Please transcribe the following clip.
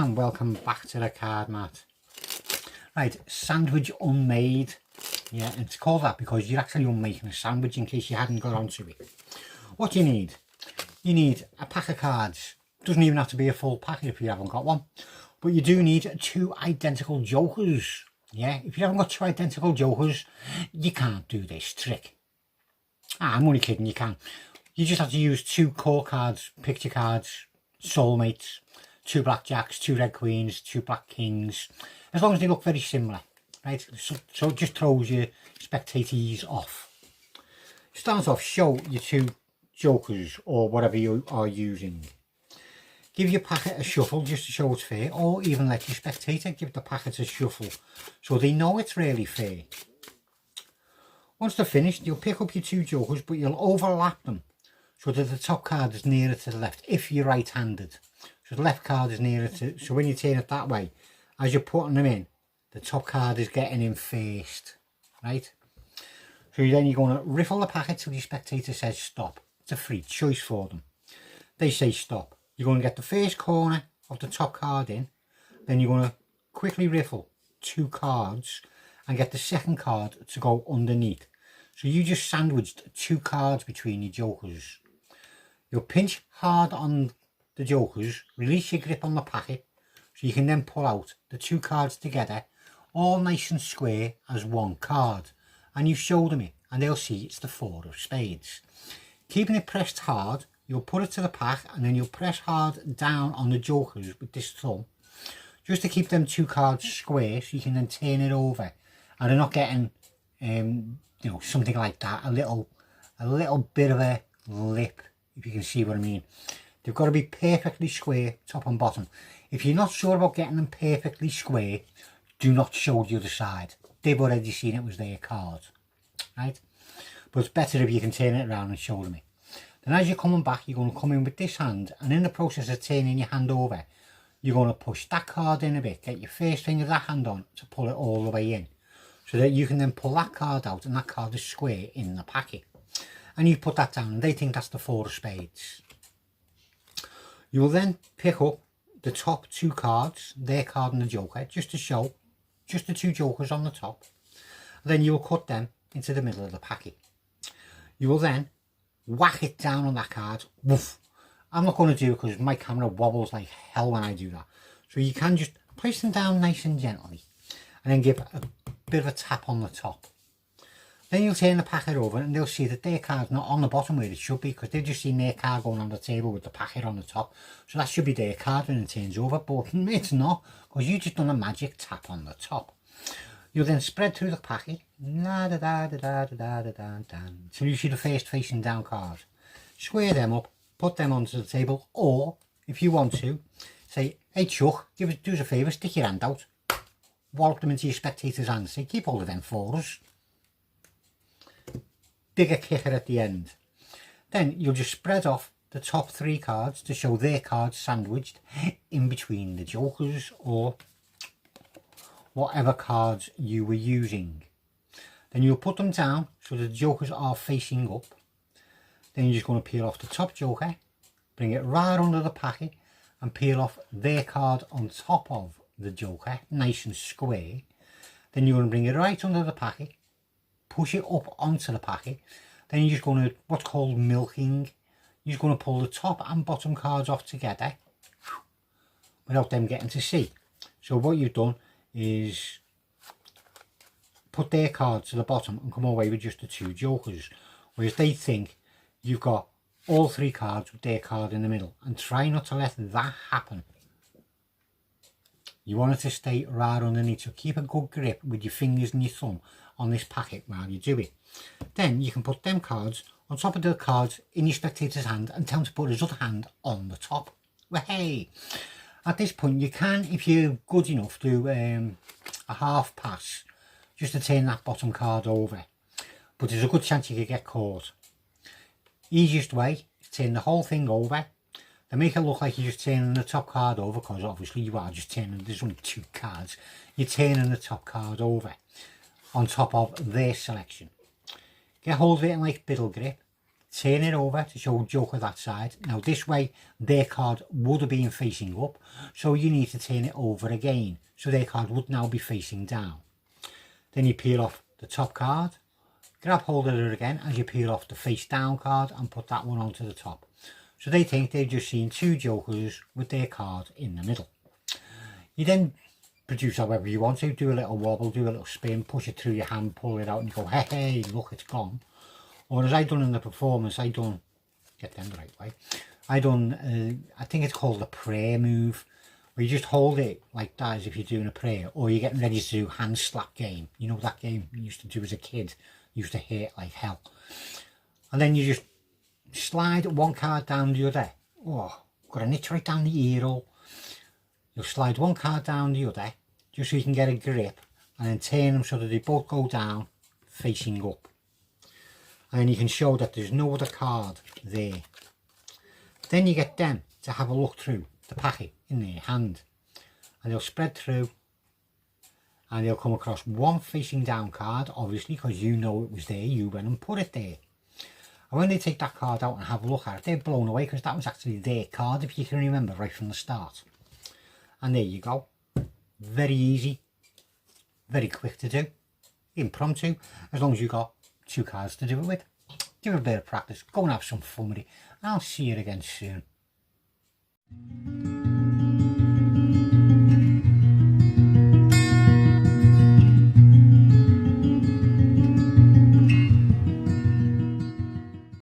and welcome back to the card mat. Right, sandwich unmade. Yeah, it's called that because you're actually unmaking a sandwich, in case you hadn't got onto it. What do you need? You need a pack of cards. Doesn't even have to be a full packet if you haven't got one, but you do need 2 identical jokers. Yeah, if you haven't got 2 identical jokers, you can't do this trick. I'm only kidding, you can. You just have to use 2 core cards, picture cards, soulmates, 2 blackjacks, 2 red queens, 2 black kings, as long as they look very similar, right? So it just throws your spectators off. Start off, show your 2 jokers or whatever you are using. Give your packet a shuffle just to show it's fair, or even let your spectator give the packet a shuffle so they know it's really fair. Once they're finished, you'll pick up your 2 jokers, but you'll overlap them so that the top card is nearer to the left if you're right-handed. So the left card is nearer to, so when you turn it that way, as you're putting them in, the top card is getting in first, right? So then you're going to riffle the packet till your spectator says stop. It's a free choice for them. They say stop. You're going to get the first corner of the top card in, then you're going to quickly riffle 2 cards and get the second card to go underneath. So you just sandwiched 2 cards between your jokers. You'll pinch hard on the jokers, release your grip on the packet, so you can then pull out the 2 cards together, all nice and square as 1 card. And you show them it, and they'll see it's the 4 of spades. Keeping it pressed hard, you'll put it to the pack, and then you'll press hard down on the jokers with this thumb, just to keep them 2 cards square, so you can then turn it over. And they're not getting, you know, something like that, a little bit of a lip, if you can see what I mean. They've got to be perfectly square, top and bottom. If you're not sure about getting them perfectly square, do not show the other side. They've already seen it was their card, right? But it's better if you can turn it around and show them it. Then as you're coming back, you're going to come in with this hand, and in the process of turning your hand over, you're going to push that card in a bit, get your first finger of that hand on to pull it all the way in, so that you can then pull that card out and that card is square in the packet. And you put that down and they think that's the 4 of spades. You will then pick up the top 2 cards, their card and the joker, just to show just the 2 jokers on the top. Then you will cut them into the middle of the packet. You will then whack it down on that card. Woof. I'm not going to do it because my camera wobbles like hell when I do that. So you can just place them down nice and gently and then give a bit of a tap on the top. Then you'll turn the packet over and they'll see that their card's not on the bottom where it should be, because they've just seen their card going on the table with the packet on the top. So that should be their card when it turns over, but it's not, because you just done a magic tap on the top. You'll then spread through the packet, until you see the first facing down card. Square them up, put them onto the table, or if you want to, say, hey Chuck, do us a favour, stick your hand out, wallop them into your spectator's hand, say, keep hold of them for us. Dig a kicker at the end. Then you'll just spread off the top 3 cards to show their cards sandwiched in between the jokers or whatever cards you were using. Then you'll put them down so the jokers are facing up. Then you're just going to peel off the top joker, bring it right under the packet and peel off their card on top of the joker, nice and square. Then you're going to bring it right under the packet, push it up onto the packet. Then you're just going to, what's called milking, you're just going to pull the top and bottom cards off together without them getting to see. So what you've done is put their cards to the bottom and come away with just the 2 jokers, whereas they think you've got all 3 cards with their card in the middle, and try not to let that happen. You want it to stay right underneath, so keep a good grip with your fingers and your thumb on this packet while you do it. Then you can put them cards on top of the cards in your spectator's hand and tell him to put his other hand on the top. Well, hey, at this point you can, if you're good enough, do a half pass just to turn that bottom card over, but there's a good chance you could get caught. Easiest way is turn the whole thing over. They make it look like you're just turning the top card over, because obviously you are just turning, there's only 2 cards. You're turning the top card over on top of their selection. Get hold of it in like biddle grip, turn it over to show Joker that side. Now this way their card would have been facing up, so you need to turn it over again, so their card would now be facing down. Then you peel off the top card, grab hold of it again as you peel off the face down card and put that one onto the top. So they think they've just seen two Jokers with their card in the middle. You then produce however you want to, do a little wobble, do a little spin, push it through your hand, pull it out and you go, hey, hey, look, it's gone. Or as I done in the performance, I done, get them the right way, I done, I think it's called a prayer move, where you just hold it like that as if you're doing a prayer, or you're getting ready to do hand slap game. You know that game you used to do as a kid, used to hate like hell. And then you just slide one card down the other. Oh, got an itch right down the ear hole. You'll slide one card down the other, just so you can get a grip, and then turn them so that they both go down, facing up. And you can show that there's no other card there. Then you get them to have a look through the packet in their hand, and they'll spread through and they'll come across one facing down card, obviously because you know it was there, you went and put it there. And when they take that card out and have a look at it, they're blown away because that was actually their card, if you can remember right from the start. And there you go, very easy, very quick to do, impromptu, as long as you got two cards to do it with. Give it a bit of practice, go and have some fun with it, and I'll see you again soon.